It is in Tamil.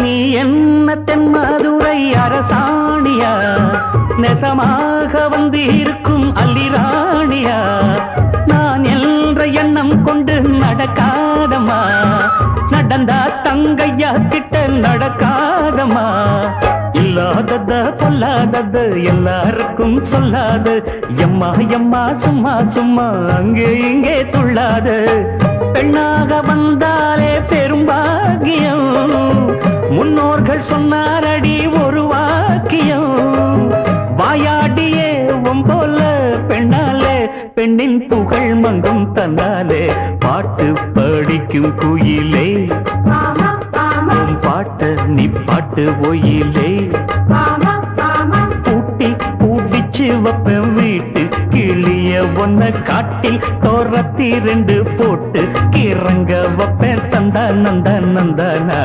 நீ என்ன தென்மதுரை அரசாணியா, நெசமாக வந்து இருக்கும் அல்லிராணியா, நான் என்ற எண்ணம் கொண்டு நடக்காதம்மா, நடந்தா தங்கையா கிட்ட நடக்காதம்மா. இல்லாதத பொல்லாதது எல்லாருக்கும் சொல்லாது, எம்மா எம்மா சும்மா சும்மா அங்கே இங்கே துள்ளாது. பெண்ணாக வந்தாலே பெரும்பாகியம், முன்னோர்கள் சொன்னாரடி ஒரு வாக்கியம். வாயாடியே போல பெண்ணாலே பெண்ணின் புகழ் மங்கும் தன்னாலே. பாட்டு படிக்கும் குயிலே பாட்ட நீ பாட்டு ஒயிலே, பூட்டி பூட்டிச்சு வப்பேன் வீட்டு கிளிய ஒன்ன காட்டில் தோரத்தி ரெண்டு போட்டு கிறங்க வப்பேன் தந்தா நந்தா நந்தானா.